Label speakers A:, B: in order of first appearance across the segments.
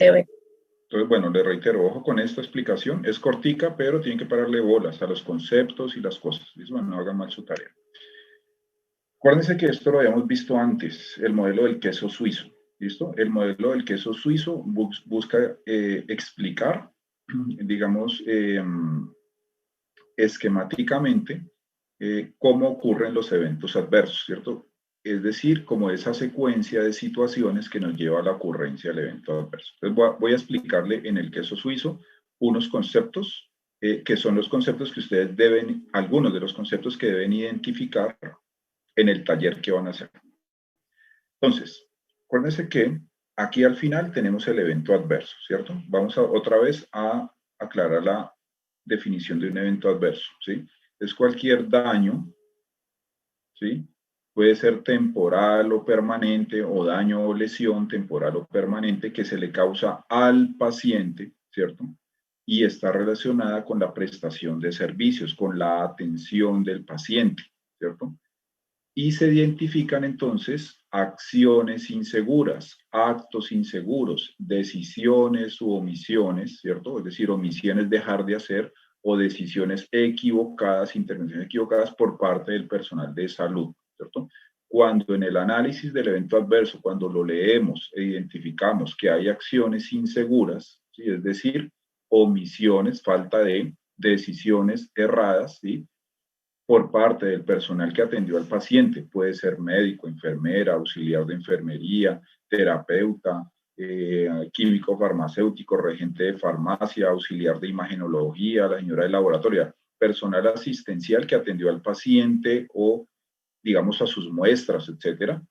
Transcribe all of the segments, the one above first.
A: Entonces, bueno, le reitero, ojo con esta explicación, es cortica, pero tienen que pararle bolas a los conceptos y las cosas. ¿Listo? Bueno, no hagan mal su tarea. Acuérdense que esto lo habíamos visto antes, el modelo del queso suizo. ¿Listo? El modelo del queso suizo busca explicar, digamos, esquemáticamente cómo ocurren los eventos adversos, ¿cierto? Es decir, como esa secuencia de situaciones que nos lleva a la ocurrencia del evento adverso. Entonces voy a explicarle en el queso suizo unos conceptos que son los conceptos que ustedes deben, algunos de los conceptos que deben identificar en el taller que van a hacer. Entonces, acuérdense que aquí al final tenemos el evento adverso, ¿cierto? Vamos otra vez a aclarar la definición de un evento adverso, ¿sí? Es cualquier daño, ¿sí? Puede ser temporal o permanente, o daño o lesión temporal o permanente que se le causa al paciente, ¿cierto? Y está relacionada con la prestación de servicios, con la atención del paciente, ¿cierto? Y se identifican entonces acciones inseguras, actos inseguros, decisiones u omisiones, ¿cierto? Es decir, omisiones dejar de hacer o decisiones equivocadas, intervenciones equivocadas por parte del personal de salud, ¿cierto? Cuando en el análisis del evento adverso, cuando lo leemos e identificamos que hay acciones inseguras, ¿sí? Es decir, omisiones, falta de decisiones erradas, ¿sí? Por parte del personal que atendió al paciente, puede ser médico, enfermera, auxiliar de enfermería, terapeuta, químico farmacéutico, regente de farmacia, auxiliar de imagenología, la señora de laboratorio, personal asistencial que atendió al paciente o, digamos, a sus muestras, etcétera.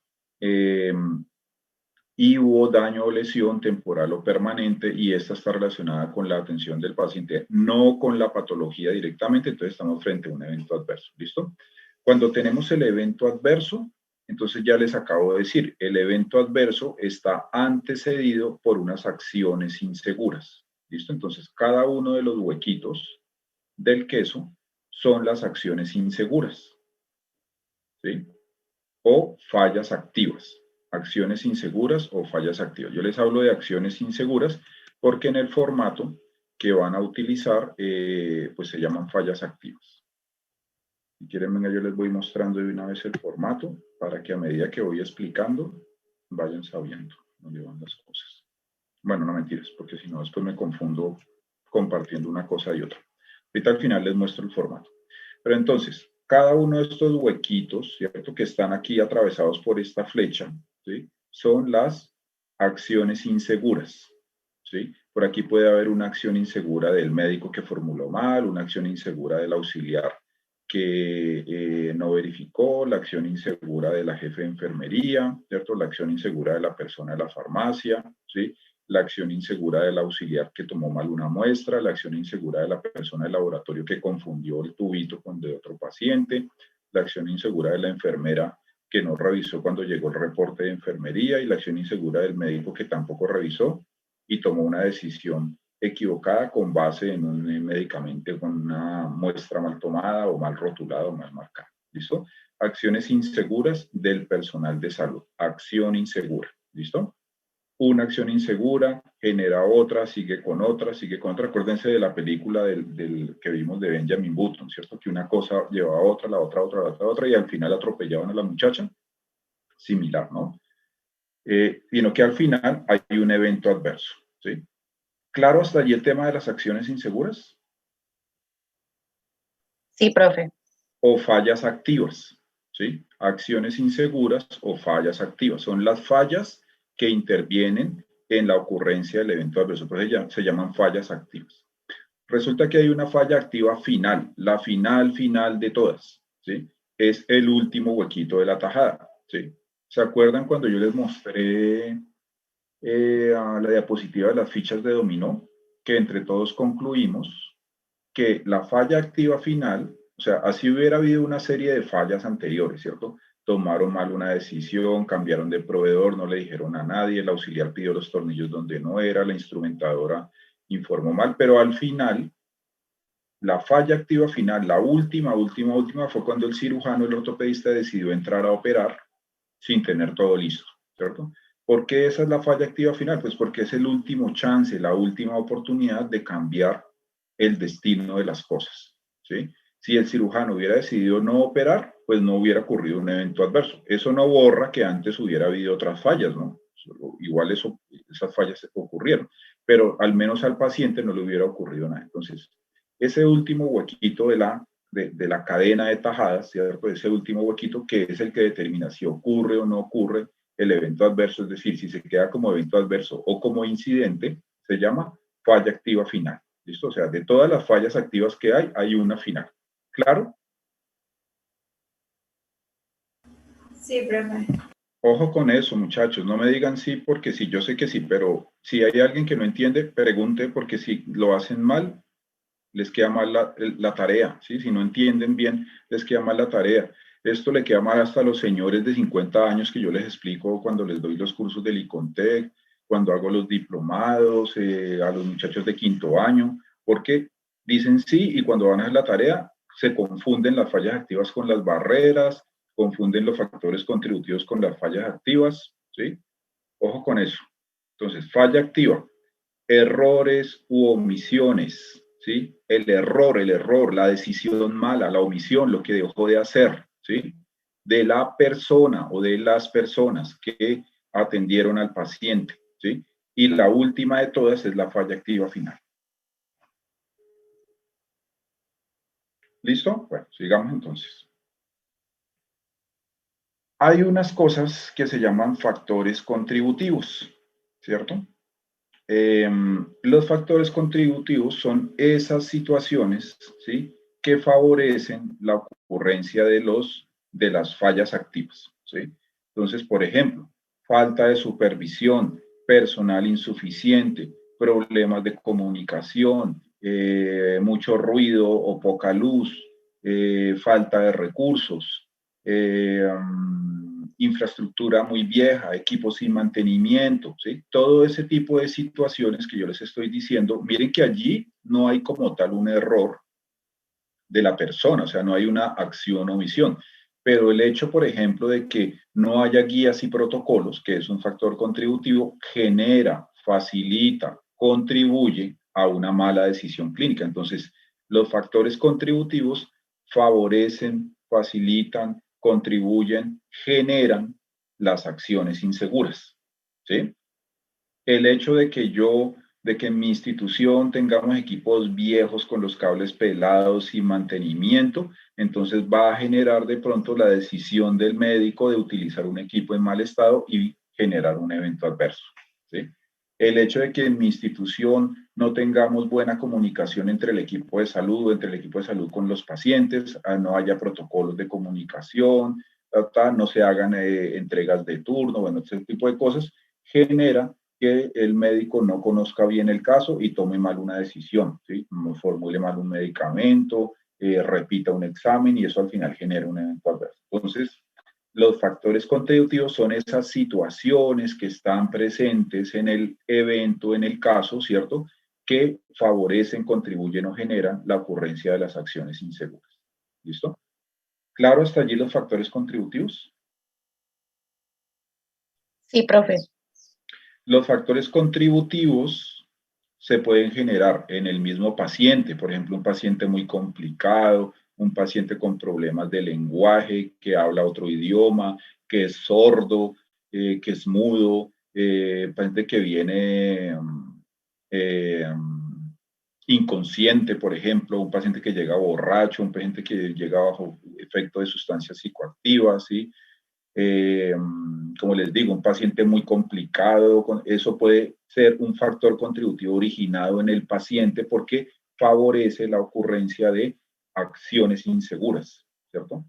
A: Y hubo daño o lesión temporal o permanente y esta está relacionada con la atención del paciente, no con la patología directamente, entonces estamos frente a un evento adverso, ¿listo? Cuando tenemos el evento adverso, entonces ya les acabo de decir, el evento adverso está antecedido por unas acciones inseguras, ¿listo? Entonces cada uno de los huequitos del queso son las acciones inseguras, ¿sí? O fallas activas, acciones inseguras o fallas activas. Yo les hablo de acciones inseguras porque en el formato que van a utilizar, pues se llaman fallas activas. Si quieren, venga, yo les voy mostrando de una vez el formato para que a medida que voy explicando, vayan sabiendo dónde van las cosas. Bueno, no mentiras, porque si no, después me confundo compartiendo una cosa y otra. Ahorita al final les muestro el formato. Pero entonces, cada uno de estos huequitos, ¿cierto? Que están aquí atravesados por esta flecha, ¿sí? Son las acciones inseguras, ¿sí? Por aquí puede haber una acción insegura del médico que formuló mal, una acción insegura del auxiliar que no verificó, la acción insegura de la jefe de enfermería, ¿cierto? La acción insegura de la persona de la farmacia, ¿sí? La acción insegura del auxiliar que tomó mal una muestra, la acción insegura de la persona del laboratorio que confundió el tubito con de otro paciente, la acción insegura de la enfermera que no revisó cuando llegó el reporte de enfermería y la acción insegura del médico que tampoco revisó y tomó una decisión equivocada con base en un medicamento con una muestra mal tomada o mal rotulada o mal marcada. ¿Listo? Acciones inseguras del personal de salud. Acción insegura. ¿Listo? Una acción insegura genera otra, sigue con otra, sigue con otra. Acuérdense de la película del que vimos de Benjamin Button, ¿cierto? Que una cosa lleva a otra, la otra, otra, la otra, otra, y al final atropellaban a la muchacha. Similar, ¿no? Sino que al final hay un evento adverso, ¿sí? ¿Claro hasta allí el tema de las acciones inseguras?
B: Sí, profe.
A: O fallas activas, ¿sí? Acciones inseguras o fallas activas. Son las fallas que intervienen en la ocurrencia del evento adverso, por eso se llaman fallas activas. Resulta que hay una falla activa final, la final de todas, ¿sí? Es el último huequito de la tajada, ¿sí? ¿Se acuerdan cuando yo les mostré a la diapositiva de las fichas de dominó? Que entre todos concluimos que la falla activa final, o sea, así hubiera habido una serie de fallas anteriores, ¿cierto? Tomaron mal una decisión, cambiaron de proveedor, no le dijeron a nadie, el auxiliar pidió los tornillos donde no era, la instrumentadora informó mal, pero al final, la falla activa final, la última, fue cuando el cirujano, el ortopedista, decidió entrar a operar sin tener todo listo, ¿cierto? ¿Por qué esa es la falla activa final? Pues porque es el último chance, la última oportunidad de cambiar el destino de las cosas, ¿sí? Si el cirujano hubiera decidido no operar, pues no hubiera ocurrido un evento adverso. Eso no borra que antes hubiera habido otras fallas, ¿no? Igual esas fallas ocurrieron, pero al menos al paciente no le hubiera ocurrido nada. Entonces, ese último huequito de la cadena de tajadas, ¿cierto? Ese último huequito que es el que determina si ocurre o no ocurre el evento adverso, es decir, si se queda como evento adverso o como incidente, se llama falla activa final. ¿Listo? O sea, de todas las fallas activas que hay una final. ¿Claro?
B: Sí, profe.
A: Ojo con eso, muchachos. No me digan sí porque sí, yo sé que sí, pero si hay alguien que no entiende, pregunte porque si lo hacen mal, les queda mal la tarea, ¿sí? Si no entienden bien, les queda mal la tarea. Esto le queda mal hasta a los señores de 50 años que yo les explico cuando les doy los cursos del ICONTEC, cuando hago los diplomados, a los muchachos de quinto año, porque dicen sí y cuando van a hacer la tarea se confunden las fallas activas con las barreras, confunden los factores contributivos con las fallas activas, ¿sí? Ojo con eso. Entonces, falla activa, errores u omisiones, ¿sí? El error, la decisión mala, la omisión, lo que dejó de hacer, ¿sí? De la persona o de las personas que atendieron al paciente, ¿sí? Y la última de todas es la falla activa final. ¿Listo? Bueno, sigamos entonces. Hay unas cosas que se llaman factores contributivos, ¿cierto? Los factores contributivos son esas situaciones, ¿sí? Que favorecen la ocurrencia de las fallas activas, ¿sí? Entonces, por ejemplo, falta de supervisión, personal insuficiente, problemas de comunicación, mucho ruido o poca luz, falta de recursos, infraestructura muy vieja, equipos sin mantenimiento, ¿sí? Todo ese tipo de situaciones que yo les estoy diciendo, miren que allí no hay como tal un error de la persona, o sea, no hay una acción o omisión, pero el hecho, por ejemplo, de que no haya guías y protocolos, que es un factor contributivo, genera, facilita, contribuye a una mala decisión clínica. Entonces, los factores contributivos favorecen, facilitan, contribuyen, generan las acciones inseguras, ¿sí? El hecho de que en mi institución tengamos equipos viejos con los cables pelados sin mantenimiento, entonces va a generar de pronto la decisión del médico de utilizar un equipo en mal estado y generar un evento adverso, ¿sí? El hecho de que en mi institución no tengamos buena comunicación entre el equipo de salud o entre el equipo de salud con los pacientes, no haya protocolos de comunicación, no se hagan entregas de turno, bueno, ese tipo de cosas, genera que el médico no conozca bien el caso y tome mal una decisión, ¿sí? Formule mal un medicamento, repita un examen y eso al final genera un evento adverso. Entonces, los factores contributivos son esas situaciones que están presentes en el evento, en el caso, ¿cierto? Que favorecen, contribuyen o generan la ocurrencia de las acciones inseguras. ¿Listo? ¿Claro hasta allí los factores contributivos?
B: Sí, profe.
A: Los factores contributivos se pueden generar en el mismo paciente, por ejemplo, un paciente muy complicado, un paciente con problemas de lenguaje, que habla otro idioma, que es sordo, que es mudo, paciente que viene eh, inconsciente, por ejemplo, un paciente que llega borracho, un paciente que llega bajo efecto de sustancias psicoactivas, ¿sí? Como les digo, un paciente muy complicado, eso puede ser un factor contributivo originado en el paciente porque favorece la ocurrencia de acciones inseguras, ¿cierto?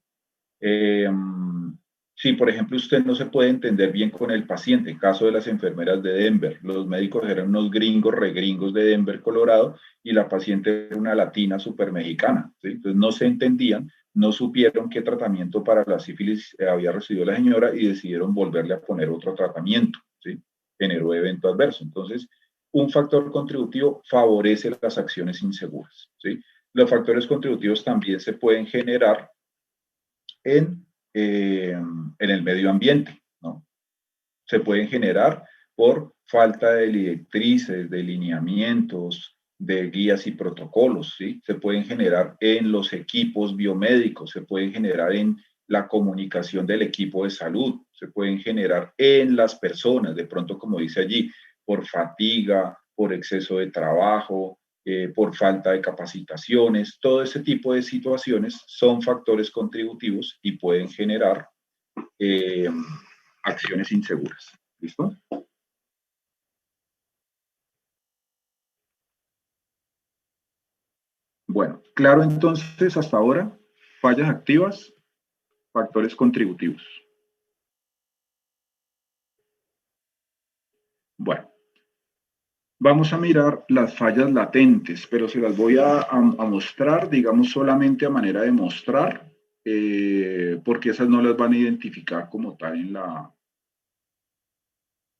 A: Si, por ejemplo, usted no se puede entender bien con el paciente, caso de las enfermeras de Denver, los médicos eran unos gringos, regringos de Denver, Colorado, y la paciente era una latina super mexicana, ¿sí? Entonces no se entendían, no supieron qué tratamiento para la sífilis había recibido la señora y decidieron volverle a poner otro tratamiento, ¿sí? Generó evento adverso. Entonces, un factor contributivo favorece las acciones inseguras, ¿sí? Los factores contributivos también se pueden generar en el medio ambiente, ¿no? Se pueden generar por falta de directrices, de lineamientos, de guías y protocolos, ¿sí? Se pueden generar en los equipos biomédicos, se pueden generar en la comunicación del equipo de salud, se pueden generar en las personas, de pronto, como dice allí, por fatiga, por exceso de trabajo, por falta de capacitaciones. Todo ese tipo de situaciones son factores contributivos y pueden generar acciones inseguras. ¿Listo? Bueno, claro, entonces hasta ahora, fallas activas, factores contributivos. Bueno, vamos a mirar las fallas latentes, pero se las voy a mostrar, digamos, solamente a manera de mostrar, porque esas no las van a identificar como tal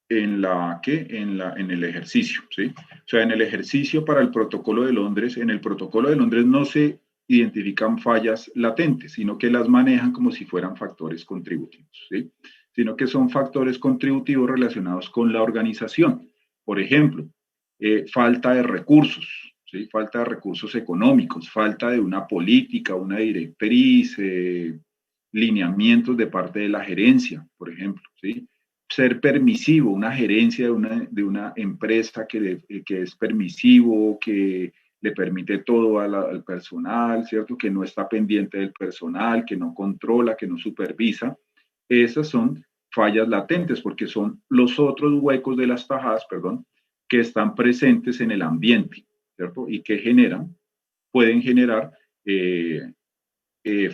A: en el ejercicio, ¿sí? O sea, en el ejercicio para el protocolo de Londres, en el protocolo de Londres no se identifican fallas latentes, sino que las manejan como si fueran factores contributivos, ¿sí? Sino que son factores contributivos relacionados con la organización. Por ejemplo, falta de recursos, ¿sí? Falta de recursos económicos, falta de una política, una directriz, lineamientos de parte de la gerencia, por ejemplo, ¿sí? Ser permisivo, una gerencia de una empresa que es permisivo, que le permite todo al personal, ¿cierto? Que no está pendiente del personal, que no controla, que no supervisa. Esas son fallas latentes porque son los otros huecos de las tajadas, perdón, que están presentes en el ambiente, ¿cierto? Y que pueden generar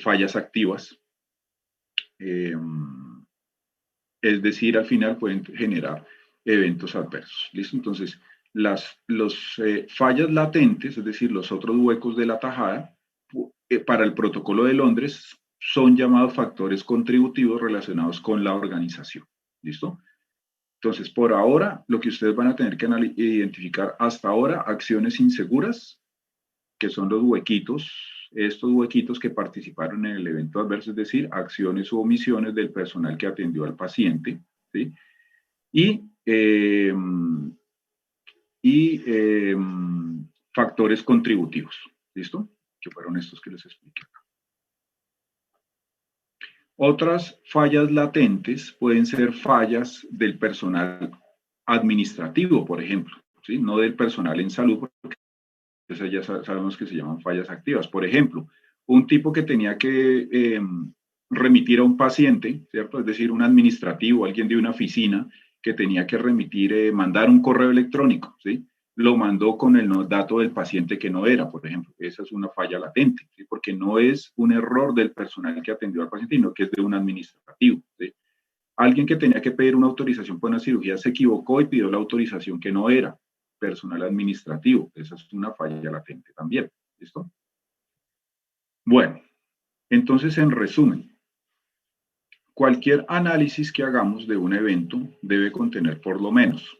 A: fallas activas. Es decir, al final pueden generar eventos adversos. ¿Listo? Entonces, las fallas latentes, es decir, los otros huecos de la tajada, para el protocolo de Londres son llamados factores contributivos relacionados con la organización. ¿Listo? Entonces, por ahora, lo que ustedes van a tener que identificar hasta ahora, acciones inseguras, que son los huequitos, estos huequitos que participaron en el evento adverso, es decir, acciones u omisiones del personal que atendió al paciente, ¿sí? Y, factores contributivos, ¿listo? Que fueron estos que les expliqué. Otras fallas latentes pueden ser fallas del personal administrativo, por ejemplo, ¿sí? No del personal en salud, porque esas ya sabemos que se llaman fallas activas. Por ejemplo, un tipo que tenía que remitir a un paciente, ¿cierto? Es decir, un administrativo, alguien de una oficina que tenía que remitir, mandar un correo electrónico, ¿sí? Lo mandó con el dato del paciente que no era, por ejemplo. Esa es una falla latente, ¿sí? Porque no es un error del personal que atendió al paciente, sino que es de un administrativo, ¿sí? Alguien que tenía que pedir una autorización para una cirugía se equivocó y pidió la autorización que no era, personal administrativo. Esa es una falla latente también. ¿Listo? Bueno, entonces en resumen, cualquier análisis que hagamos de un evento debe contener por lo menos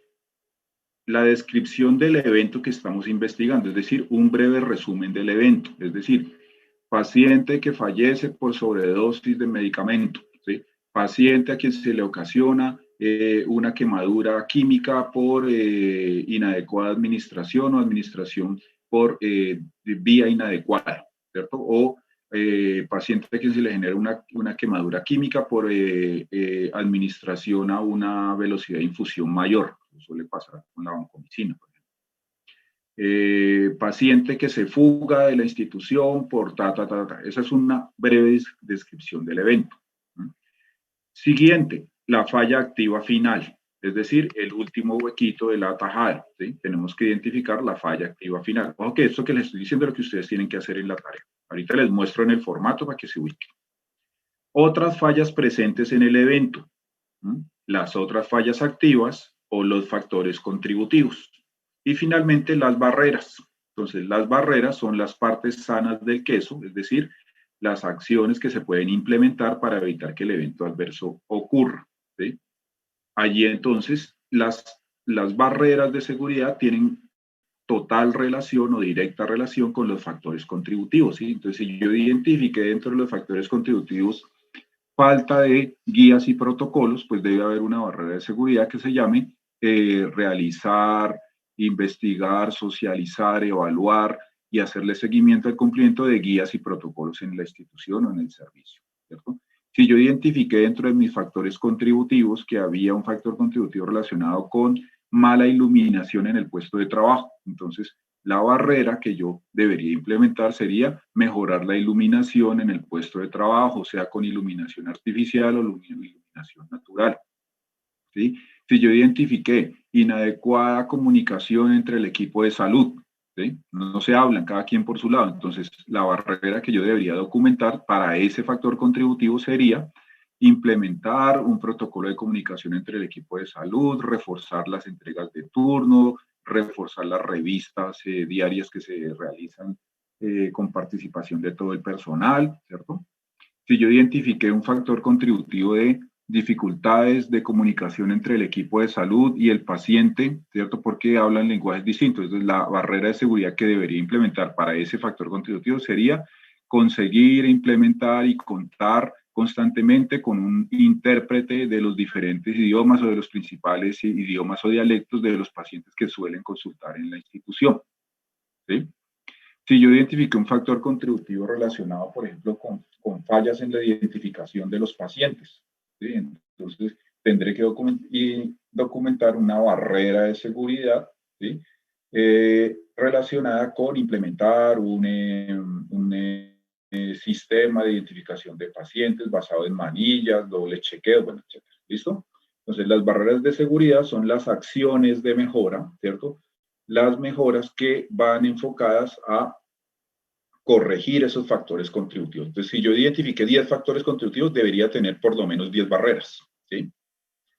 A: la descripción del evento que estamos investigando, es decir, un breve resumen del evento, es decir, paciente que fallece por sobredosis de medicamento, ¿sí? Paciente a quien se le ocasiona una quemadura química por inadecuada administración o administración por vía inadecuada, ¿cierto? O paciente a quien se le genera una quemadura química por administración a una velocidad de infusión mayor. Eso suele pasar con la vancomicina, por ejemplo. Paciente que se fuga de la institución por ta. Esa es una breve descripción del evento. Siguiente, la falla activa final, es decir, el último huequito de la tajada, ¿sí? Tenemos que identificar la falla activa final. Ojo que esto que les estoy diciendo es lo que ustedes tienen que hacer en la tarea. Ahorita les muestro en el formato para que se ubiquen. Otras fallas presentes en el evento, las otras fallas activas o los factores contributivos. Y finalmente las barreras. Entonces, las barreras son las partes sanas del queso, es decir, las acciones que se pueden implementar para evitar que el evento adverso ocurra, ¿sí? Allí entonces las barreras de seguridad tienen total relación o directa relación con los factores contributivos, ¿sí? Entonces, si yo identifiqué dentro de los factores contributivos falta de guías y protocolos, pues debe haber una barrera de seguridad que se llame realizar, investigar, socializar, evaluar y hacerle seguimiento al cumplimiento de guías y protocolos en la institución o en el servicio, ¿cierto? Si yo identifiqué dentro de mis factores contributivos que había un factor contributivo relacionado con mala iluminación en el puesto de trabajo, entonces la barrera que yo debería implementar sería mejorar la iluminación en el puesto de trabajo, sea con iluminación artificial o iluminación natural, ¿sí? Si yo identifiqué inadecuada comunicación entre el equipo de salud, ¿sí? No se hablan, cada quien por su lado, entonces la barrera que yo debería documentar para ese factor contributivo sería implementar un protocolo de comunicación entre el equipo de salud, reforzar las entregas de turno, reforzar las revistas diarias que se realizan con participación de todo el personal, ¿cierto? Si yo identifiqué un factor contributivo de dificultades de comunicación entre el equipo de salud y el paciente, ¿cierto? Porque hablan lenguajes distintos. Entonces, la barrera de seguridad que debería implementar para ese factor contributivo sería conseguir implementar y contar constantemente con un intérprete de los diferentes idiomas o de los principales idiomas o dialectos de los pacientes que suelen consultar en la institución, ¿sí? Si yo identifiqué un factor contributivo relacionado, por ejemplo, con fallas en la identificación de los pacientes, ¿sí? Entonces tendré que documentar una barrera de seguridad, ¿sí? Relacionada con implementar un sistema de identificación de pacientes basado en manillas, doble chequeo, bueno, etc. ¿Listo? Entonces, las barreras de seguridad son las acciones de mejora, ¿cierto? Las mejoras que van enfocadas a corregir esos factores contributivos. Entonces, si yo identifiqué 10 factores contributivos, debería tener por lo menos 10 barreras, ¿sí?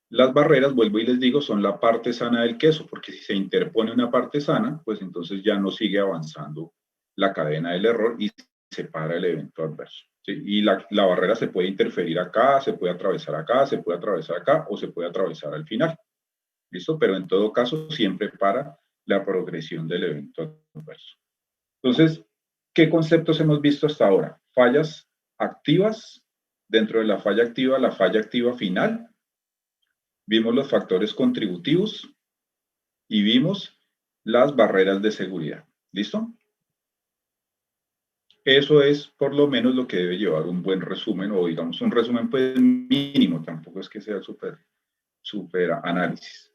A: Las barreras, vuelvo y les digo, son la parte sana del queso, porque si se interpone una parte sana, pues entonces ya no sigue avanzando la cadena del error y se para el evento adverso, ¿sí? Y la barrera se puede interferir acá, se puede atravesar acá, se puede atravesar acá o se puede atravesar al final. ¿Listo? Pero en todo caso, siempre para la progresión del evento adverso. Entonces, ¿qué conceptos hemos visto hasta ahora? Fallas activas, dentro de la falla activa final, vimos los factores contributivos y vimos las barreras de seguridad. ¿Listo? Eso es por lo menos lo que debe llevar un buen resumen, o digamos un resumen pues mínimo, tampoco es que sea súper análisis.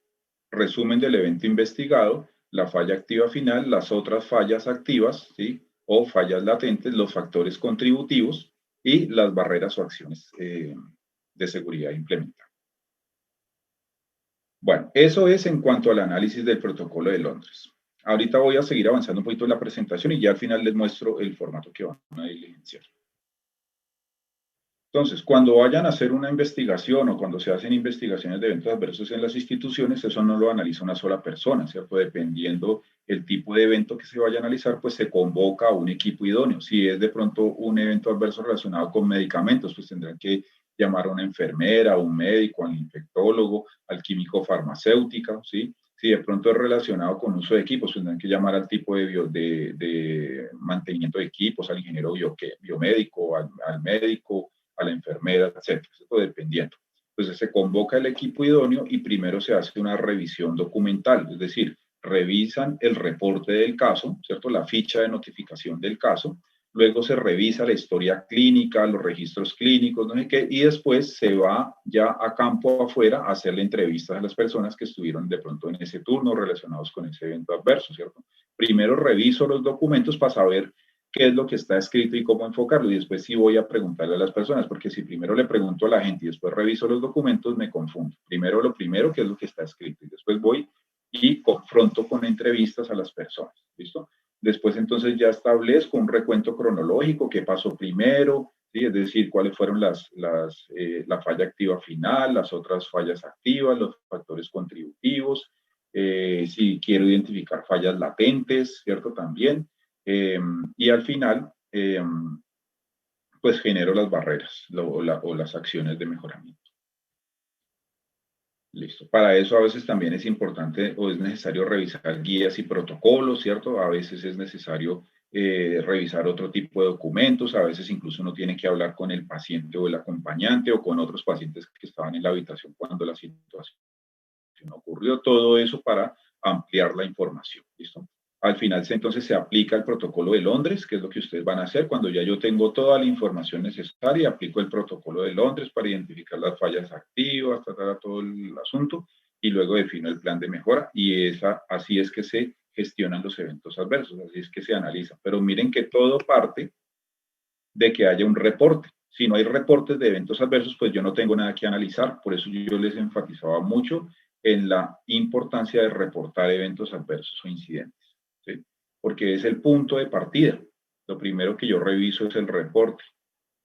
A: Resumen del evento investigado, la falla activa final, las otras fallas activas, ¿sí? O fallas latentes, los factores contributivos y las barreras o acciones de seguridad implementadas. Bueno, eso es en cuanto al análisis del protocolo de Londres. Ahorita voy a seguir avanzando un poquito en la presentación y ya al final les muestro el formato que van a diligenciar. Entonces, cuando vayan a hacer una investigación o cuando se hacen investigaciones de eventos adversos en las instituciones, eso no lo analiza una sola persona, ¿cierto? Dependiendo el tipo de evento que se vaya a analizar, pues se convoca a un equipo idóneo. Si es de pronto un evento adverso relacionado con medicamentos, pues tendrán que llamar a una enfermera, a un médico, al infectólogo, al químico farmacéutico, ¿sí? Si de pronto es relacionado con uso de equipos, tendrán que llamar al tipo de mantenimiento de equipos, al ingeniero biomédico, al médico, a la enfermera, etcétera, esto dependiendo. Entonces se convoca el equipo idóneo y primero se hace una revisión documental, es decir, revisan el reporte del caso, ¿cierto? La ficha de notificación del caso, luego se revisa la historia clínica, los registros clínicos, no sé qué, y después se va ya a campo afuera a hacerle entrevistas a las personas que estuvieron de pronto en ese turno relacionados con ese evento adverso, ¿cierto? Primero reviso los documentos para saber qué es lo que está escrito y cómo enfocarlo. Y después sí voy a preguntarle a las personas, porque si primero le pregunto a la gente y después reviso los documentos, me confundo. Primero lo primero, qué es lo que está escrito, y después voy y confronto con entrevistas a las personas. ¿Listo? Después entonces ya establezco un recuento cronológico, qué pasó primero, ¿sí? Es decir, cuáles fueron la falla activa final, las otras fallas activas, los factores contributivos, si quiero identificar fallas latentes, ¿cierto? También. Y al final, pues genero las barreras o las acciones de mejoramiento. Listo. Para eso a veces también es importante o es necesario revisar guías y protocolos, ¿cierto? A veces es necesario revisar otro tipo de documentos, a veces incluso uno tiene que hablar con el paciente o el acompañante o con otros pacientes que estaban en la habitación cuando la situación ocurrió, todo eso para ampliar la información, ¿listo? Al final, entonces, se aplica el protocolo de Londres, que es lo que ustedes van a hacer. Cuando ya yo tengo toda la información necesaria, aplico el protocolo de Londres para identificar las fallas activas, tratar a todo el asunto, y luego defino el plan de mejora, y así es que se gestionan los eventos adversos, así es que se analizan. Pero miren que todo parte de que haya un reporte. Si no hay reportes de eventos adversos, pues yo no tengo nada que analizar. Por eso yo les enfatizaba mucho en la importancia de reportar eventos adversos o incidentes, ¿sí? Porque es el punto de partida. Lo primero que yo reviso es el reporte,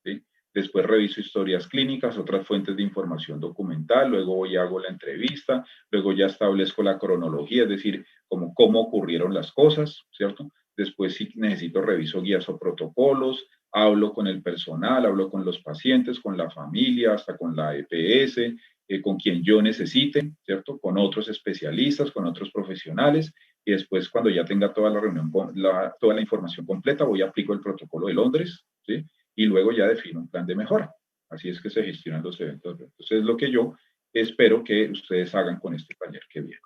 A: ¿sí? Después reviso historias clínicas, otras fuentes de información documental, luego voy y hago la entrevista, luego ya establezco la cronología, es decir, cómo ocurrieron las cosas, ¿cierto? Después, si necesito, reviso guías o protocolos, hablo con el personal, hablo con los pacientes, con la familia, hasta con la EPS, con quien yo necesite, ¿cierto? Con otros especialistas, con otros profesionales, y después, cuando ya tenga toda la reunión, toda la información completa, voy a aplicar el protocolo de Londres, ¿sí? Y luego ya defino un plan de mejora. Así es que se gestionan los eventos. Entonces, es lo que yo espero que ustedes hagan con este taller que viene.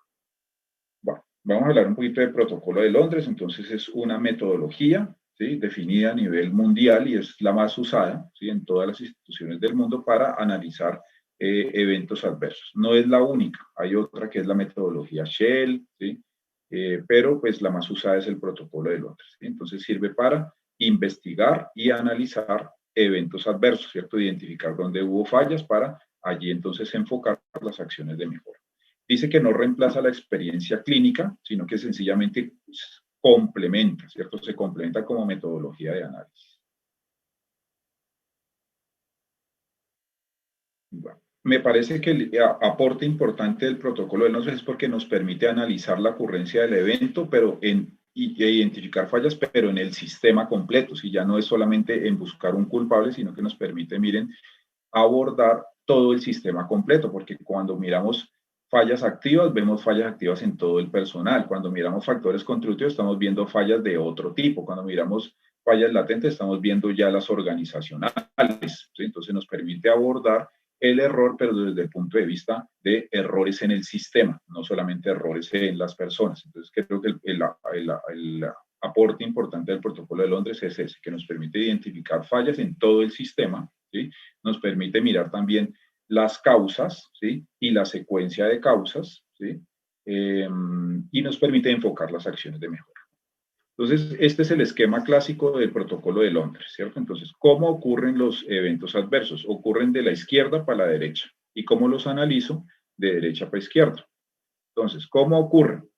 A: Bueno, vamos a hablar un poquito del protocolo de Londres. Entonces, es una metodología, ¿sí? Definida a nivel mundial y es la más usada, ¿sí? En todas las instituciones del mundo para analizar eventos adversos. No es la única, hay otra que es la metodología Shell, ¿sí? Pero pues la más usada es el protocolo de Londres, ¿sí? Entonces sirve para investigar y analizar eventos adversos, ¿cierto? Identificar dónde hubo fallas para allí entonces enfocar las acciones de mejora. Dice que no reemplaza la experiencia clínica, sino que sencillamente complementa, ¿cierto? Se complementa como metodología de análisis. Bueno, me parece que el aporte importante del protocolo de Londres es porque nos permite analizar la ocurrencia del evento, pero e identificar fallas, pero en el sistema completo, si ya no es solamente en buscar un culpable, sino que nos permite, miren, abordar todo el sistema completo, porque cuando miramos fallas activas, vemos fallas activas en todo el personal. Cuando miramos factores contributivos, estamos viendo fallas de otro tipo. Cuando miramos fallas latentes, estamos viendo ya las organizacionales, ¿sí? Entonces nos permite abordar el error, pero desde el punto de vista de errores en el sistema, no solamente errores en las personas. Entonces creo que el aporte importante del protocolo de Londres es ese, que nos permite identificar fallas en todo el sistema, ¿sí? Nos permite mirar también las causas, ¿sí? Y la secuencia de causas, ¿sí? Y nos permite enfocar las acciones de mejora. Entonces, este es el esquema clásico del protocolo de Londres, ¿cierto? Entonces, ¿cómo ocurren los eventos adversos? Ocurren de la izquierda para la derecha. ¿Y cómo los analizo? De derecha para izquierda. Entonces, ¿cómo ocurren?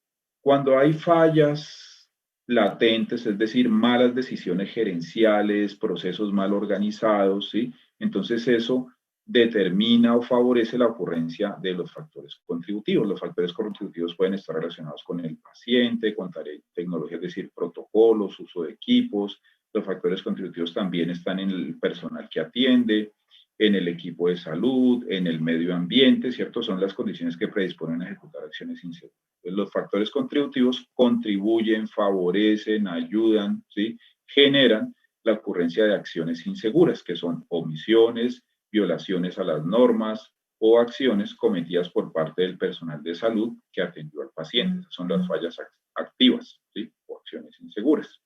A: Cuando hay fallas latentes, es decir, malas decisiones gerenciales, procesos mal organizados, ¿sí? Entonces eso determina o favorece la ocurrencia de los factores contributivos. Los factores contributivos pueden estar relacionados con el paciente, con tecnología, es decir, protocolos, uso de equipos. Los factores contributivos también están en el personal que atiende, en el equipo de salud, en el medio ambiente, ¿cierto? Son las condiciones que predisponen a ejecutar acciones inseguras. Entonces, los factores contributivos contribuyen, favorecen, ayudan, ¿sí? Generan la ocurrencia de acciones inseguras, que son omisiones, violaciones a las normas o acciones cometidas por parte del personal de salud que atendió al paciente. Son las fallas activas, ¿sí? O acciones inseguras.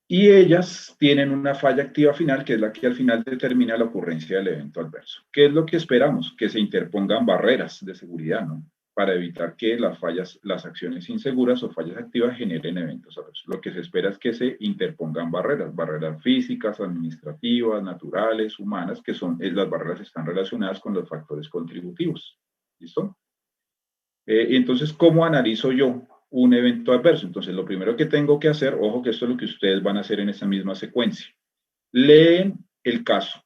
A: Y ellas tienen una falla activa final, que es la que al final determina la ocurrencia del evento adverso. ¿Qué es lo que esperamos? Que se interpongan barreras de seguridad, ¿no? Para evitar que las acciones inseguras o fallas activas generen eventos adversos. Lo que se espera es que se interpongan barreras físicas, administrativas, naturales, humanas, que las barreras están relacionadas con los factores contributivos. ¿Listo? Entonces, ¿cómo analizo yo un evento adverso? Entonces, lo primero que tengo que hacer, ojo que esto es lo que ustedes van a hacer en esa misma secuencia. Leen el caso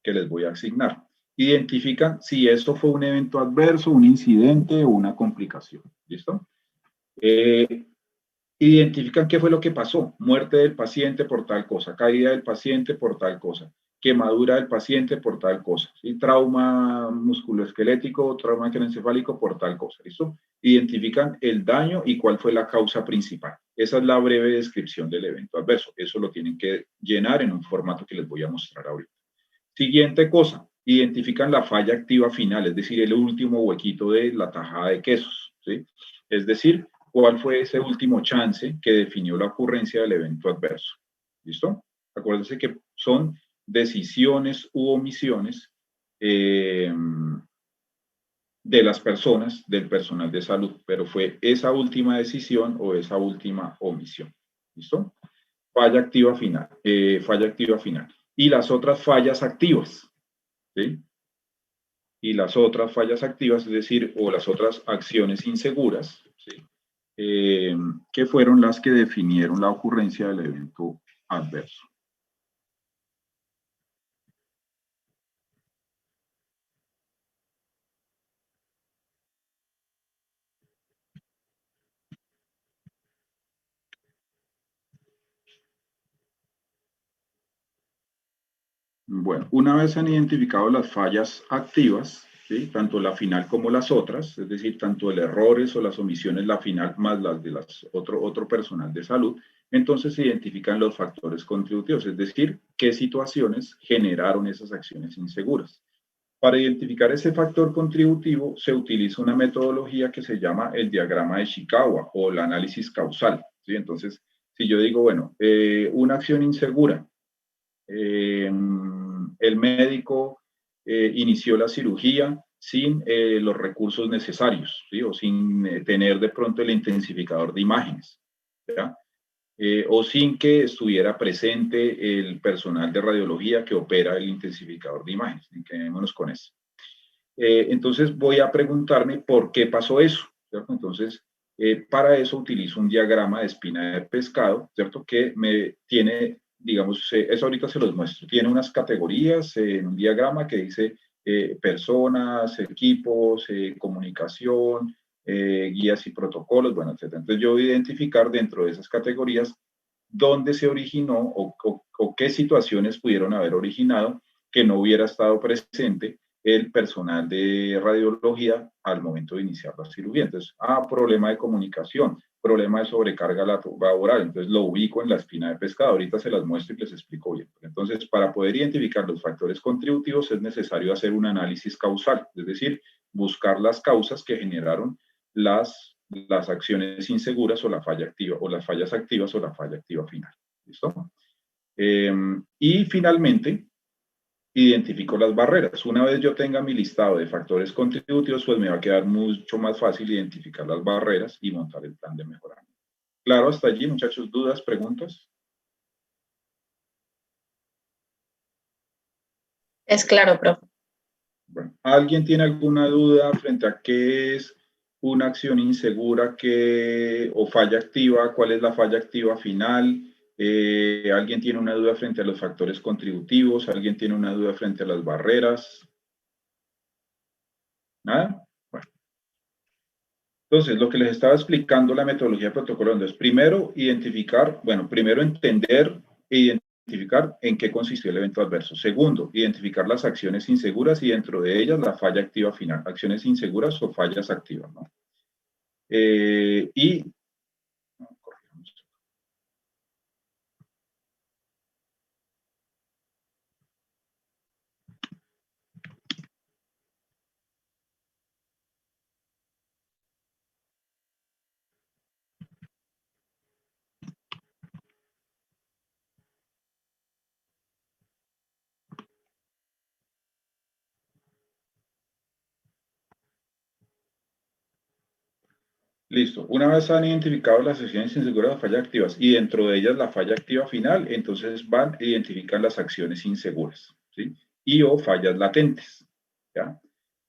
A: que les voy a asignar. Identifican si esto fue un evento adverso, un incidente o una complicación. ¿Listo? Identifican qué fue lo que pasó. Muerte del paciente por tal cosa, caída del paciente por tal cosa, quemadura del paciente por tal cosa, ¿sí? Trauma musculoesquelético, trauma craneoencefálico por tal cosa, ¿listo? Identifican el daño y cuál fue la causa principal. Esa es la breve descripción del evento adverso. Eso lo tienen que llenar en un formato que les voy a mostrar ahorita. Siguiente cosa, identifican la falla activa final, es decir, el último huequito de la tajada de quesos, ¿sí? Es decir, cuál fue ese último chance que definió la ocurrencia del evento adverso. ¿Listo? Acuérdense que son decisiones u omisiones de las personas, del personal de salud, pero fue esa última decisión o esa última omisión. ¿Listo? Falla activa final. Falla activa final. Y las otras fallas activas, ¿sí? Y las otras fallas activas, es decir, o las otras acciones inseguras, ¿sí? Que fueron las que definieron la ocurrencia del evento adverso. Bueno, una vez han identificado las fallas activas, ¿sí? Tanto la final como las otras, es decir, tanto el errores o las omisiones, la final más las de otro personal de salud, entonces se identifican los factores contributivos, es decir, qué situaciones generaron esas acciones inseguras. Para identificar ese factor contributivo se utiliza una metodología que se llama el diagrama de Ishikawa o el análisis causal, ¿sí? Entonces, si yo digo, bueno, una acción insegura, el médico inició la cirugía sin los recursos necesarios, ¿sí? O sin tener de pronto el intensificador de imágenes, ¿ya? O sin que estuviera presente el personal de radiología que opera el intensificador de imágenes. Quedémonos con eso. Entonces voy a preguntarme por qué pasó eso, ¿cierto? Entonces, para eso utilizo un diagrama de espina de pescado, ¿cierto? Que me tiene, digamos, eso ahorita se los muestro, tiene unas categorías en un diagrama que dice personas, equipos, comunicación, guías y protocolos, bueno, etc. Entonces yo voy a identificar dentro de esas categorías dónde se originó o qué situaciones pudieron haber originado que no hubiera estado presente el personal de radiología al momento de iniciar la cirugía. Entonces, problema de comunicación, problema de sobrecarga laboral, entonces lo ubico en la espina de pescado, ahorita se las muestro y les explico bien. Entonces, para poder identificar los factores contributivos es necesario hacer un análisis causal, es decir, buscar las causas que generaron las acciones inseguras o la falla activa, o las fallas activas o la falla activa final. ¿Listo? Y finalmente, identifico las barreras. Una vez yo tenga mi listado de factores contributivos, pues me va a quedar mucho más fácil identificar las barreras y montar el plan de mejoramiento. Claro, hasta allí, muchachos, ¿dudas, preguntas?
B: Es claro, profe.
A: Bueno, ¿alguien tiene alguna duda frente a qué es una acción insegura o falla activa? ¿Cuál es la falla activa final? ¿Alguien tiene una duda frente a los factores contributivos? ¿Alguien tiene una duda frente a las barreras? ¿Nada? Bueno. Entonces, lo que les estaba explicando la metodología de protocolo es primero primero entender e identificar en qué consistió el evento adverso. Segundo, identificar las acciones inseguras y dentro de ellas la falla activa final, acciones inseguras o fallas activas, ¿no? Y listo. Una vez han identificado las acciones inseguras o fallas activas y dentro de ellas la falla activa final, entonces van a identificar las acciones inseguras, ¿sí? Y o fallas latentes, ¿ya?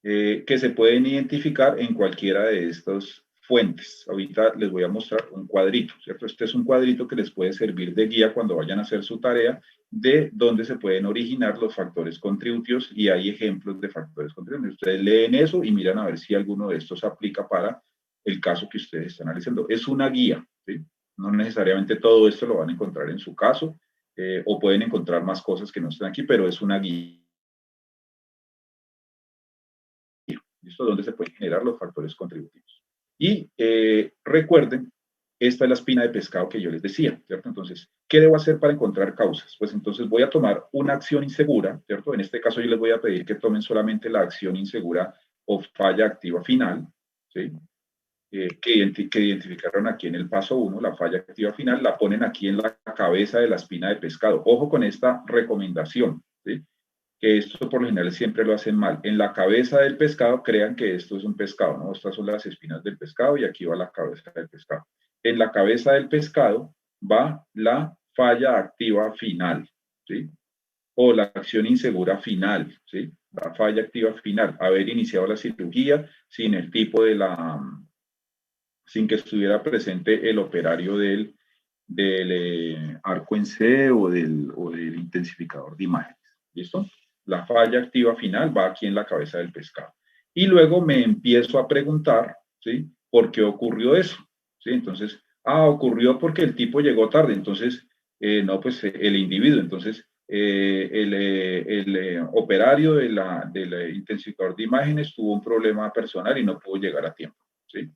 A: Que se pueden identificar en cualquiera de estas fuentes. Ahorita les voy a mostrar un cuadrito, ¿cierto? Este es un cuadrito que les puede servir de guía cuando vayan a hacer su tarea de dónde se pueden originar los factores contributivos y hay ejemplos de factores contributivos. Ustedes leen eso y miran a ver si alguno de estos aplica para el caso que ustedes están analizando. Es una guía, ¿sí? No necesariamente todo esto lo van a encontrar en su caso o pueden encontrar más cosas que no están aquí, pero es una guía. ¿Listo? Donde se pueden generar los factores contributivos. Y recuerden esta es la espina de pescado que yo les decía, ¿cierto? Entonces, ¿qué debo hacer para encontrar causas? Pues entonces voy a tomar una acción insegura, ¿cierto? En este caso yo les voy a pedir que tomen solamente la acción insegura o falla activa final, ¿sí? Que identificaron aquí en el paso 1, la falla activa final, la ponen aquí en la cabeza de la espina de pescado. Ojo con esta recomendación, ¿sí? Que esto por lo general siempre lo hacen mal. En la cabeza del pescado, crean que esto es un pescado, ¿no? Estas son las espinas del pescado y aquí va la cabeza del pescado. En la cabeza del pescado va la falla activa final, ¿sí? O la acción insegura final, ¿sí? La falla activa final, haber iniciado la cirugía sin el tipo de sin que estuviera presente el operario del arco en C o del intensificador de imágenes. ¿Listo? La falla activa final va aquí en la cabeza del pescado. Y luego me empiezo a preguntar, ¿sí? ¿Por qué ocurrió eso? ¿Sí? Entonces, ocurrió porque el tipo llegó tarde. Entonces, no, pues el individuo. Entonces, el operario del intensificador de imágenes tuvo un problema personal y no pudo llegar a tiempo. ¿Sí?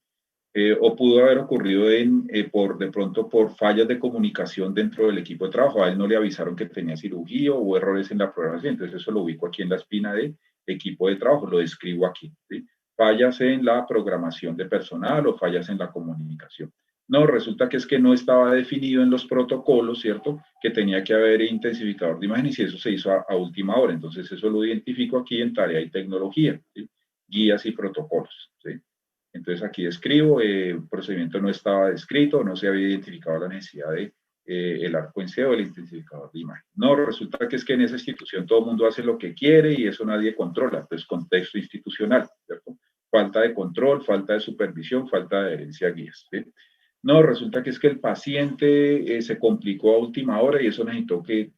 A: O pudo haber ocurrido de pronto por fallas de comunicación dentro del equipo de trabajo. A él no le avisaron que tenía cirugía o hubo errores en la programación, entonces eso lo ubico aquí en la espina de equipo de trabajo, lo describo aquí. ¿Sí? Fallas en la programación de personal o fallas en la comunicación. No, resulta que es que no estaba definido en los protocolos, ¿cierto? Que tenía que haber intensificador de imágenes y eso se hizo a última hora. Entonces eso lo identifico aquí en tarea y tecnología, ¿sí? Guías y protocolos, ¿sí? Entonces aquí escribo, el procedimiento no estaba descrito, no se había identificado la necesidad de el arco en C o el intensificador de imagen. No, resulta que es que en esa institución todo el mundo hace lo que quiere y eso nadie controla. Entonces, contexto institucional, ¿cierto? Falta de control, falta de supervisión, falta de adherencia a guías, ¿sí? No, resulta que es que el paciente se complicó a última hora y eso necesitó que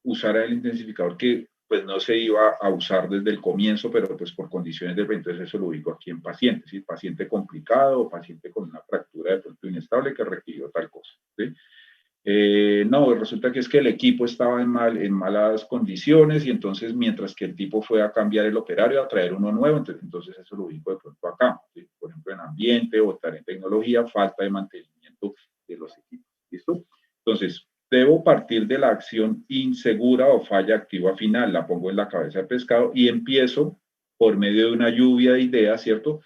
A: usara el intensificador que pues no se iba a usar desde el comienzo, pero pues por condiciones del entonces eso lo ubico aquí en paciente, ¿sí? Paciente complicado o paciente con una fractura de pronto inestable que requirió tal cosa, ¿sí? No, resulta que es que el equipo estaba en malas condiciones y entonces mientras que el tipo fue a cambiar el operario, a traer uno nuevo, entonces eso lo ubico de pronto acá, ¿sí? Por ejemplo en ambiente o estar en tecnología, falta de mantenimiento de los equipos, ¿listo? Entonces, debo partir de la acción insegura o falla activa final, la pongo en la cabeza de pescado y empiezo por medio de una lluvia de ideas, ¿cierto?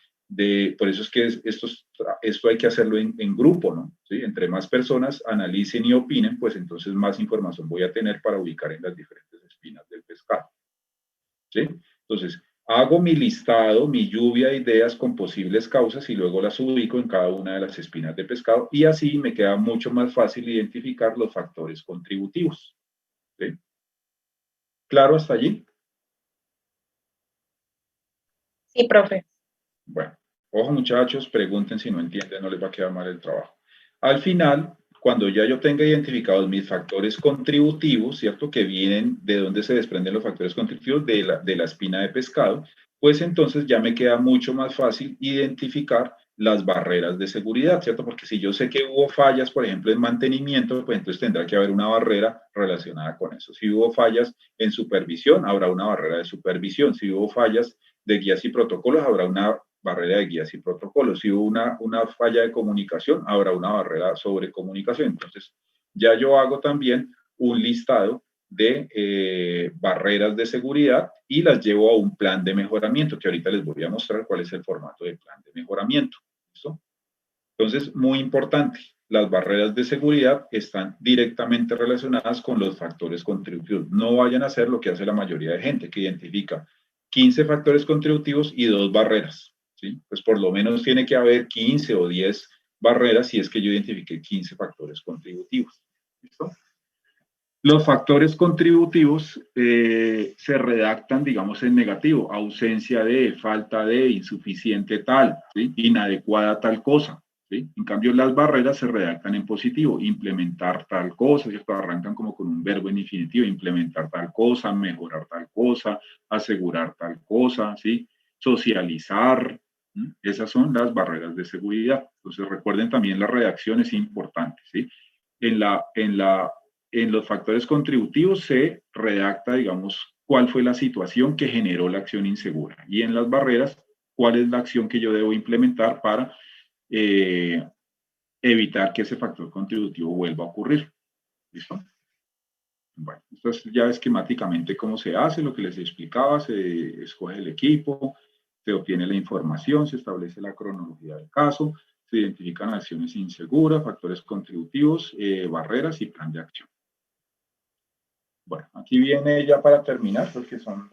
A: Por eso es que esto hay que hacerlo en grupo, ¿no? ¿Sí? Entre más personas analicen y opinen, pues entonces más información voy a tener para ubicar en las diferentes espinas del pescado. ¿Sí? Entonces, hago mi listado, mi lluvia de ideas con posibles causas y luego las ubico en cada una de las espinas de pescado y así me queda mucho más fácil identificar los factores contributivos. ¿Sí? ¿Claro hasta allí?
B: Sí, profe.
A: Bueno, ojo muchachos, pregunten si no entienden, no les va a quedar mal el trabajo. Al final, cuando ya yo tenga identificados mis factores contributivos, ¿cierto? Que vienen de dónde se desprenden los factores contributivos de la espina de pescado, pues entonces ya me queda mucho más fácil identificar las barreras de seguridad, ¿cierto? Porque si yo sé que hubo fallas, por ejemplo, en mantenimiento, pues entonces tendrá que haber una barrera relacionada con eso. Si hubo fallas en supervisión, habrá una barrera de supervisión. Si hubo fallas de guías y protocolos, habrá una barrera de guías y protocolos. Si hubo una falla de comunicación, habrá una barrera sobre comunicación. Entonces, ya yo hago también un listado de barreras de seguridad y las llevo a un plan de mejoramiento, que ahorita les voy a mostrar cuál es el formato de plan de mejoramiento. ¿Listo? Entonces, muy importante, las barreras de seguridad están directamente relacionadas con los factores contributivos. No vayan a hacer lo que hace la mayoría de gente, que identifica 15 factores contributivos y 2 barreras. ¿Sí? Pues por lo menos tiene que haber 15 o 10 barreras si es que yo identifique 15 factores contributivos. ¿Listo? Los factores contributivos se redactan, digamos, en negativo, ausencia de, falta de, insuficiente tal, ¿sí? Inadecuada tal cosa. ¿Sí? En cambio, las barreras se redactan en positivo, implementar tal cosa, ¿cierto? Arrancan como con un verbo en infinitivo, implementar tal cosa, mejorar tal cosa, asegurar tal cosa, ¿sí? Socializar, ¿sí? Esas son las barreras de seguridad. Entonces, recuerden también la redacción es importante, ¿sí? En los factores contributivos se redacta, digamos, cuál fue la situación que generó la acción insegura. Y en las barreras, cuál es la acción que yo debo implementar para evitar que ese factor contributivo vuelva a ocurrir. ¿Listo? Bueno, esto es ya esquemáticamente cómo se hace, lo que les explicaba, se escoge el equipo, se obtiene la información, se establece la cronología del caso, se identifican acciones inseguras, factores contributivos, barreras y plan de acción. Bueno, aquí viene ya para terminar, porque son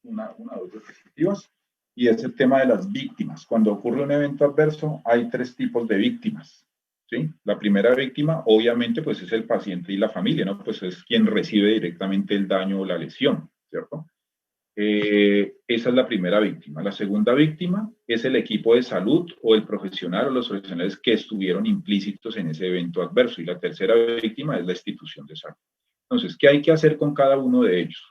A: una o dos diapositivas, y es el tema de las víctimas. Cuando ocurre un evento adverso, hay tres tipos de víctimas. ¿Sí? La primera víctima, obviamente, pues es el paciente y la familia, ¿no? Pues es quien recibe directamente el daño o la lesión, ¿cierto? Esa es la primera víctima. La segunda víctima es el equipo de salud o el profesional o los profesionales que estuvieron implícitos en ese evento adverso. Y la tercera víctima es la institución de salud. Entonces, ¿qué hay que hacer con cada uno de ellos?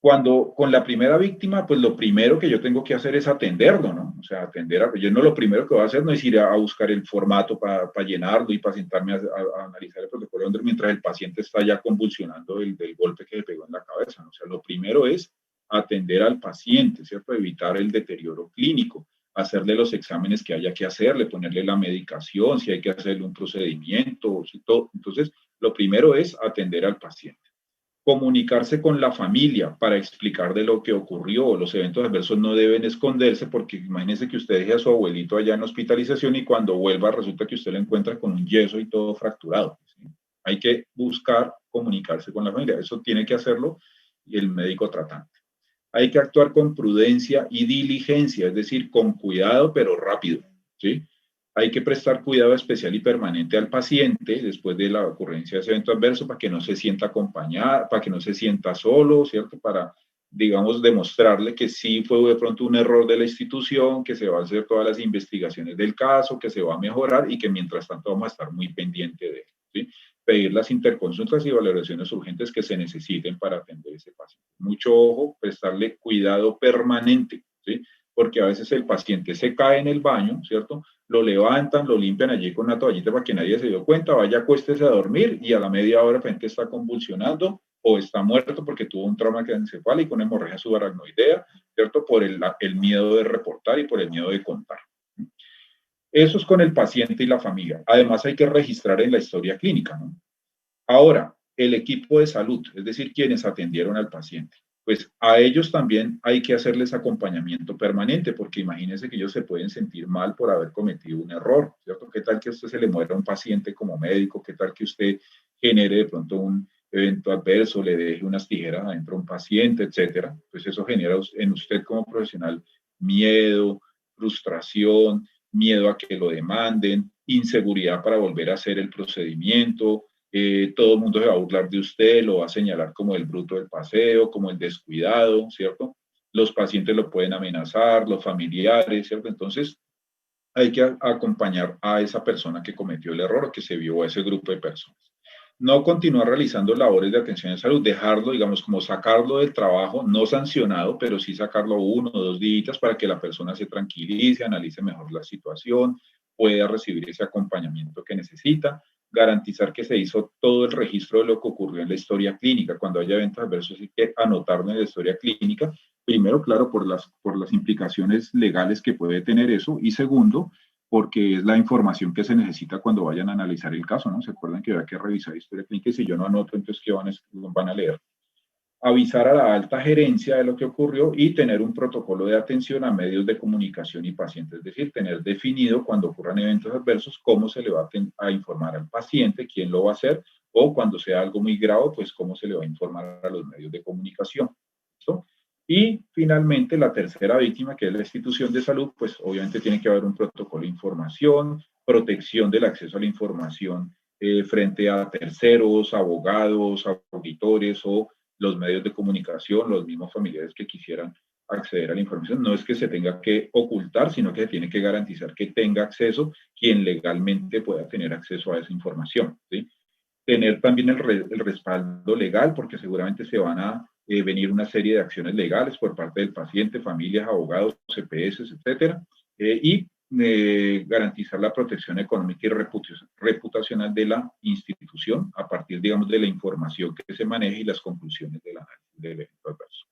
A: Cuando con la primera víctima, pues lo primero que yo tengo que hacer es atenderlo, ¿no? O sea, yo no lo primero que voy a hacer no es ir a buscar el formato para llenarlo y para sentarme a analizar el protocolo mientras el paciente está ya convulsionando del golpe que le pegó en la cabeza, ¿no? O sea, lo primero es atender al paciente, ¿cierto? Evitar el deterioro clínico, hacerle los exámenes que haya que hacerle, ponerle la medicación, si hay que hacerle un procedimiento, todo. Entonces, lo primero es atender al paciente. Comunicarse con la familia para explicar de lo que ocurrió. Los eventos adversos no deben esconderse porque imagínense que usted deje a su abuelito allá en hospitalización y cuando vuelva resulta que usted lo encuentra con un yeso y todo fracturado. ¿Sí? Hay que buscar comunicarse con la familia. Eso tiene que hacerlo el médico tratante. Hay que actuar con prudencia y diligencia, es decir, con cuidado pero rápido. ¿Sí? Hay que prestar cuidado especial y permanente al paciente después de la ocurrencia de ese evento adverso para que no se sienta acompañado, para que no se sienta solo, ¿cierto? Para, digamos, demostrarle que sí fue de pronto un error de la institución, que se va a hacer todas las investigaciones del caso, que se va a mejorar y que mientras tanto vamos a estar muy pendiente de él, ¿sí? Pedir las interconsultas y valoraciones urgentes que se necesiten para atender ese paciente. Mucho ojo, prestarle cuidado permanente, ¿sí? Porque a veces el paciente se cae en el baño, ¿cierto? Lo levantan, lo limpian allí con una toallita para que nadie se dio cuenta, vaya, acuéstese a dormir y a la media hora la gente está convulsionando o está muerto porque tuvo un trauma encefálico, una hemorragia subaracnoidea, ¿cierto? Por el miedo de reportar y por el miedo de contar. Eso es con el paciente y la familia. Además hay que registrar en la historia clínica, ¿no? Ahora, el equipo de salud, es decir, quienes atendieron al paciente, pues a ellos también hay que hacerles acompañamiento permanente, porque imagínense que ellos se pueden sentir mal por haber cometido un error, ¿cierto? ¿Qué tal que a usted se le muera un paciente como médico? ¿Qué tal que usted genere de pronto un evento adverso, le deje unas tijeras adentro a un paciente, etcétera? Pues eso genera en usted como profesional miedo, frustración, miedo a que lo demanden, inseguridad para volver a hacer el procedimiento, todo el mundo se va a burlar de usted, lo va a señalar como el bruto del paseo, como el descuidado, ¿cierto? Los pacientes lo pueden amenazar, los familiares, ¿cierto? Entonces, hay que acompañar a esa persona que cometió el error o que se vio a ese grupo de personas. No continuar realizando labores de atención de salud, dejarlo, digamos, como sacarlo del trabajo, no sancionado, pero sí sacarlo 1 o 2 días para que la persona se tranquilice, analice mejor la situación, pueda recibir ese acompañamiento que necesita, garantizar que se hizo todo el registro de lo que ocurrió en la historia clínica. Cuando haya eventos adversos hay que anotarlo en la historia clínica. Primero, claro, por las implicaciones legales que puede tener eso. Y segundo, porque es la información que se necesita cuando vayan a analizar el caso, ¿no? ¿Se acuerdan que había que revisar historia clínica y si yo no anoto, entonces ¿qué van a leer? Avisar a la alta gerencia de lo que ocurrió y tener un protocolo de atención a medios de comunicación y pacientes, es decir, tener definido cuando ocurran eventos adversos cómo se le va a informar al paciente, quién lo va a hacer, o cuando sea algo muy grave, pues cómo se le va a informar a los medios de comunicación. ¿Listo? Y finalmente, la tercera víctima, que es la institución de salud, pues obviamente tiene que haber un protocolo de información, protección del acceso a la información frente a terceros, abogados, auditores o los medios de comunicación, los mismos familiares que quisieran acceder a la información. No es que se tenga que ocultar, sino que se tiene que garantizar que tenga acceso quien legalmente pueda tener acceso a esa información. ¿Sí? Tener también el respaldo legal, porque seguramente se van a venir una serie de acciones legales por parte del paciente, familias, abogados, CPS, etcétera, y garantizar la protección económica y reputacional de la institución a partir, digamos, de la información que se maneje y las conclusiones del análisis del evento adverso.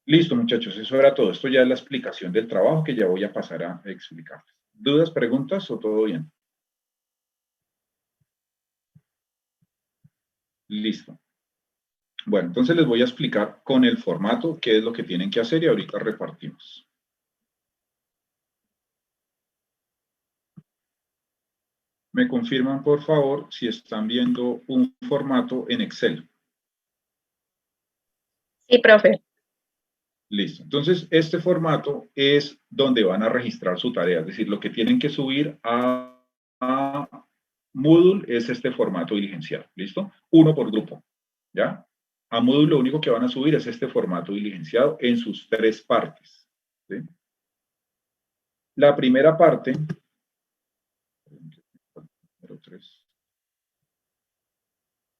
A: Listo, muchachos, eso era todo. Esto ya es la explicación del trabajo que ya voy a pasar a explicarles. ¿Dudas, preguntas o todo bien? Listo. Bueno, entonces les voy a explicar con el formato qué es lo que tienen que hacer y ahorita repartimos. Me confirman, por favor, si están viendo un formato en Excel.
B: Sí, profe.
A: Listo. Entonces, este formato es donde van a registrar su tarea, es decir, lo que tienen que subir a Moodle es este formato diligenciado. ¿Listo? Uno por grupo. ¿Ya? A Moodle lo único que van a subir es este formato diligenciado en sus 3 partes. ¿Sí? La primera parte,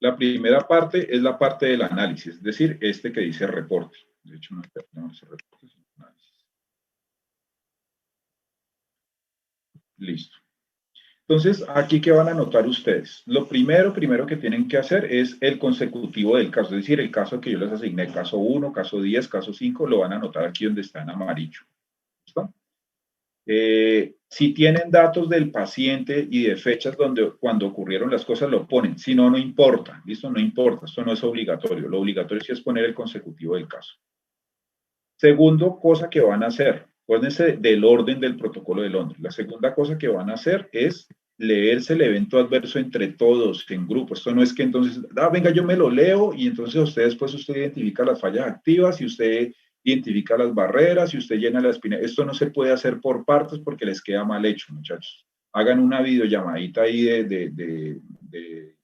A: la primera parte es la parte del análisis, es decir, este que dice reporte. De hecho, no dice reporte, sino análisis. Listo. Entonces, aquí, ¿qué van a notar ustedes? Lo primero que tienen que hacer es el consecutivo del caso, es decir, el caso que yo les asigné, caso 1, caso 10, caso 5, lo van a anotar aquí donde está en amarillo. ¿Listo? Si tienen datos del paciente y de fechas cuando ocurrieron las cosas, lo ponen. Si no, no importa. ¿Listo? No importa. Esto no es obligatorio. Lo obligatorio sí es poner el consecutivo del caso. Segundo cosa que van a hacer, acuérdense del orden del protocolo de Londres. La segunda cosa que van a hacer es leerse el evento adverso entre todos, en grupo. Esto no es que entonces, venga, yo me lo leo y entonces usted identifica las fallas activas y usted identifica las barreras y usted llena la espina. Esto no se puede hacer por partes porque les queda mal hecho, muchachos. Hagan una videollamadita ahí de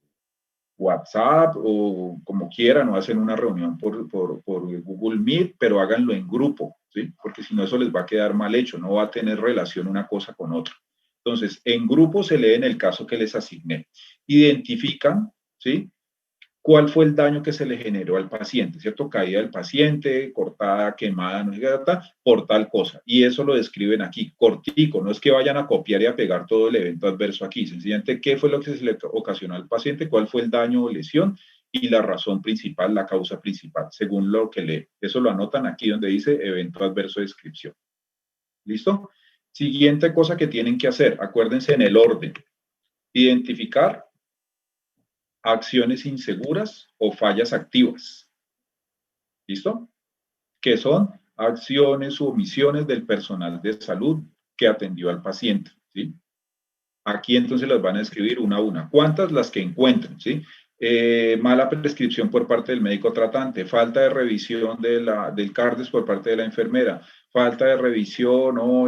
A: WhatsApp o como quieran, o hacen una reunión por Google Meet, pero háganlo en grupo, ¿sí? Porque si no, eso les va a quedar mal hecho, no va a tener relación una cosa con otra. Entonces, en grupo se leen el caso que les asigné. Identifican, ¿sí? ¿Cuál fue el daño que se le generó al paciente? ¿Cierto? Caída del paciente, cortada, quemada, no sé qué, por tal cosa. Y eso lo describen aquí, cortico. No es que vayan a copiar y a pegar todo el evento adverso aquí. Sencillamente, ¿qué fue lo que se le ocasionó al paciente? ¿Cuál fue el daño o lesión? Y la razón principal, la causa principal, según lo que lee. Eso lo anotan aquí donde dice evento adverso de descripción. ¿Listo? Siguiente cosa que tienen que hacer. Acuérdense en el orden. Identificar acciones inseguras o fallas activas. ¿Listo? Que son acciones u omisiones del personal de salud que atendió al paciente. ¿Sí? Aquí entonces las van a escribir una a una. ¿Cuántas? Las que encuentren. ¿Sí? Mala prescripción por parte del médico tratante, falta de revisión del CARDES por parte de la enfermera, falta de revisión o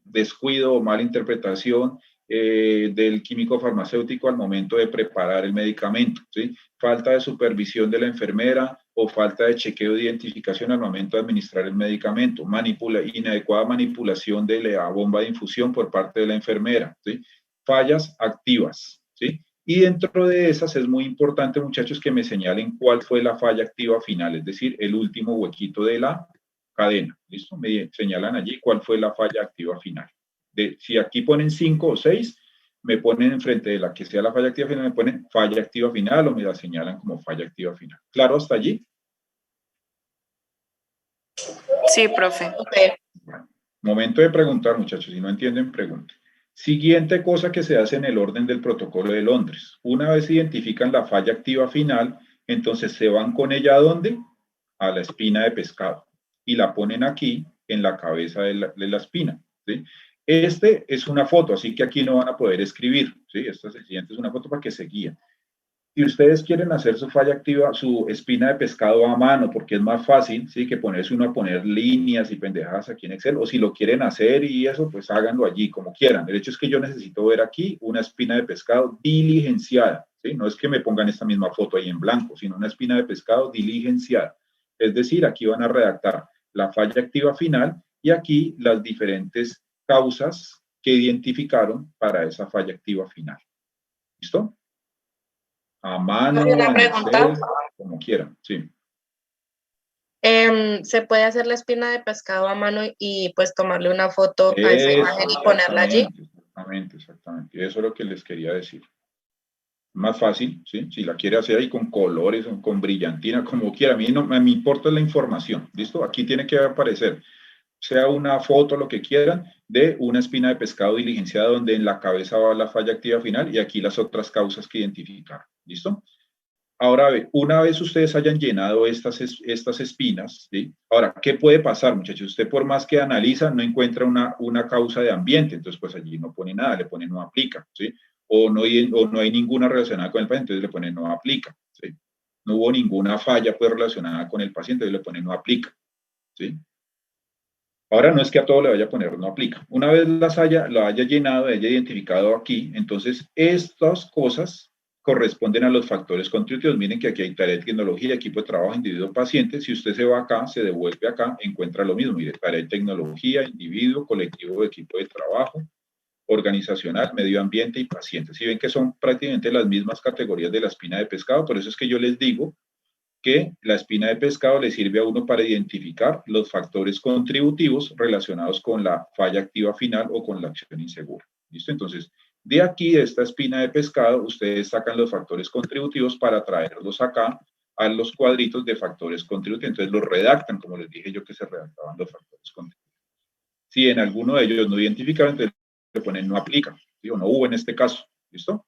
A: descuido o mala interpretación del químico farmacéutico al momento de preparar el medicamento, ¿sí? Falta de supervisión de la enfermera o falta de chequeo de identificación al momento de administrar el medicamento, inadecuada manipulación de la bomba de infusión por parte de la enfermera, ¿sí? Fallas activas, ¿sí? Y dentro de esas es muy importante, muchachos, que me señalen cuál fue la falla activa final, es decir, el último huequito de la cadena. ¿Listo? Me señalan allí cuál fue la falla activa final. Si aquí ponen 5 o 6, me ponen enfrente de la que sea la falla activa final, me ponen falla activa final o me la señalan como falla activa final. ¿Claro hasta allí?
C: Sí, profe.
A: Bueno, momento de preguntar, muchachos. Si no entienden, pregunten. Siguiente cosa que se hace en el orden del protocolo de Londres. Una vez identifican la falla activa final, entonces se van con ella ¿a dónde? A la espina de pescado. Y la ponen aquí en la cabeza de la espina. ¿Sí? Este es una foto, así que aquí no van a poder escribir. ¿Sí? Esta siguiente es una foto para que se guíen. Si ustedes quieren hacer su falla activa, su espina de pescado a mano, porque es más fácil, ¿sí? Que ponerse uno a poner líneas y pendejadas aquí en Excel, o si lo quieren hacer y eso, pues háganlo allí, como quieran. El hecho es que yo necesito ver aquí una espina de pescado diligenciada, ¿sí? No es que me pongan esta misma foto ahí en blanco, sino una espina de pescado diligenciada. Es decir, aquí van a redactar la falla activa final y aquí las diferentes causas que identificaron para esa falla activa final. ¿Listo? A mano,
B: Una pregunta.
A: Excel, como quieran, sí.
B: ¿Se puede hacer la espina de pescado a mano y pues tomarle una foto a esa imagen y ponerla allí?
A: Exactamente. Eso es lo que les quería decir. Más fácil, ¿sí? Si la quiere hacer ahí con colores o con brillantina, como quiera. A mí no me importa la información, ¿listo? Aquí tiene que aparecer, sea una foto, lo que quieran, de una espina de pescado diligenciada donde en la cabeza va la falla activa final y aquí las otras causas que identificar, ¿listo? Ahora, una vez ustedes hayan llenado estas espinas, ¿sí? Ahora, ¿qué puede pasar, muchachos? Usted por más que analiza, no encuentra una causa de ambiente, entonces pues allí no pone nada, le pone no aplica, ¿sí? O no hay ninguna relacionada con el paciente, entonces le pone no aplica, ¿sí? No hubo ninguna falla pues relacionada con el paciente, entonces le pone no aplica, ¿sí? Ahora no es que a todo le vaya a poner no aplica. Una vez lo haya llenado, haya identificado aquí, entonces estas cosas corresponden a los factores contributivos. Miren que aquí hay tarea de tecnología, equipo de trabajo, individuo, paciente. Si usted se va acá, se devuelve acá, encuentra lo mismo. Mire, tarea de tecnología, individuo, colectivo, equipo de trabajo, organizacional, medio ambiente y paciente. Si ven que son prácticamente las mismas categorías de la espina de pescado, por eso es que yo les digo que la espina de pescado le sirve a uno para identificar los factores contributivos relacionados con la falla activa final o con la acción insegura. ¿Listo? Entonces, de aquí, de esta espina de pescado, ustedes sacan los factores contributivos para traerlos acá a los cuadritos de factores contributivos. Entonces, los redactan, como les dije yo que se redactaban los factores contributivos. Si en alguno de ellos no identificaron, entonces le ponen no aplica, ¿sí? O no hubo en este caso. ¿Listo?